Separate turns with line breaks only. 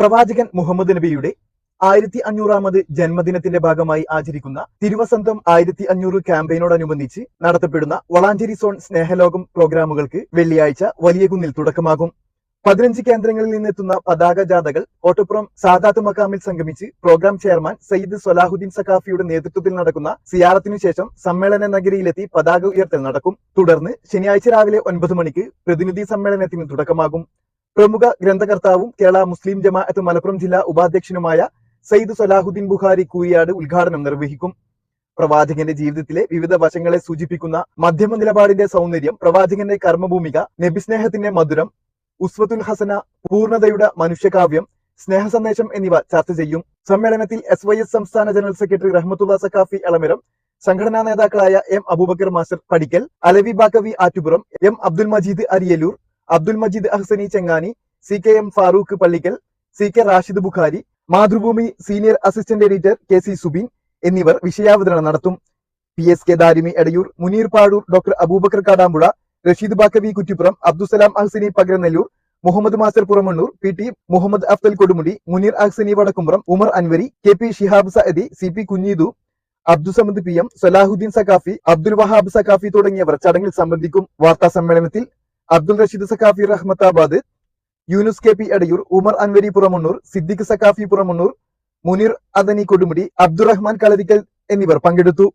പ്രവാചകൻ മുഹമ്മദ് നബിയുടെ 1500ാമത് ജന്മദിനത്തിന്റെ ഭാഗമായി ആചരിക്കുന്ന തിരുവസന്തം 1500 ക്യാമ്പയിനോടനുബന്ധിച്ച് നടത്തപ്പെടുന്ന വളാഞ്ചേരി സോൺ സ്നേഹലോകം പ്രോഗ്രാമുകൾക്ക് വെള്ളിയാഴ്ച വലിയകുന്നിൽ തുടക്കമാകും. 15 കേന്ദ്രങ്ങളിൽ നിന്നെത്തുന്ന പതാക ജാഥകൾ കോട്ടപ്പുറം സാദാത്ത് മക്കാമിൽ സംഗമിച്ച് പ്രോഗ്രാം ചെയർമാൻ സയ്യിദ് സലാഹുദ്ദീൻ സഖാഫിയുടെ നേതൃത്വത്തിൽ നടക്കുന്ന സിയാറത്തിനു ശേഷം സമ്മേളന നഗരിയിലെത്തി പതാക ഉയർത്തൽ നടക്കും. തുടർന്ന് ശനിയാഴ്ച രാവിലെ 9 മണിക്ക് പ്രതിനിധി സമ്മേളനത്തിന് തുടക്കമാകും. പ്രമുഖ ഗ്രന്ഥകർത്താവും കേരള മുസ്ലിം ജമാഅത്ത് മലപ്പുറം ജില്ലാ ഉപാധ്യക്ഷനുമായ സയ്യിദ് സലാഹുദ്ദീൻ ബുഖാരി കൂരിയാട് ഉദ്ഘാടനം നിർവഹിക്കും. പ്രവാചകന്റെ ജീവിതത്തിലെ വിവിധ വശങ്ങളെ സൂചിപ്പിക്കുന്ന മധ്യമ നിലപാടിന്റെ സൗന്ദര്യം, പ്രവാചകന്റെ കർമ്മഭൂമിക, നബിസ്നേഹത്തിന്റെ മധുരം, ഉസ്വത്തുൽ ഹസന, പൂർണ്ണതയുടെ മനുഷ്യകാവ്യം, സ്നേഹ സന്ദേശം എന്നിവ ചർച്ച ചെയ്യും. സമ്മേളനത്തിൽ SYS സംസ്ഥാന ജനറൽ സെക്രട്ടറി റഹ്മത്തുള്ള സഖാഫി എളമരം, സംഘടനാ നേതാക്കളായ M Abubakar master Padikkal, Alavi Baqavi Attupuram, M Abdul Majeed Ariyallur, Abdul Majeed Ahsani Chengani, CKM Farooq Pallikkal, CK Rashid Bukhari, Mathrubhumi senior assistant editor KC Subeen എന്നിവർ വിഷയാവതരണം നടത്തും. PSK Darimi Edayur, Muneer Padur, doctor Abubakar Kadampuzha, Rasheed Baqavi Kuttippuram, Abdussalam Ahsani Pakaranellur, Muhammad master Puramannur, PT Muhammad Afthal Kodumudi, Muneer Ahsani Vadakkumpuram, Umar Anwari, KP Shihab Saadi, CP Kunheedu, Abdussamad PM, Salahuddin Saqafi, Abdul Wahab Saqafi തുടങ്ങിയവർ ചടങ്ങിൽ സംബന്ധിക്കും. വാർത്താ സമ്മേളനത്തിൽ അബ്ദുൽ റഷീദ് സഖാഫി റഹ്മത്താബാദ്, യൂനുസ് KP എടയൂർ, ഉമർ അൻവരി പുറമണ്ണൂർ, സിദ്ദിഖ് സഖാഫി പുറമണ്ണൂർ, മുനീർ അദനി കൊടുമുടി, അബ്ദുറഹ്മാൻ കളരിക്കൽ എന്നിവർ പങ്കെടുത്തു.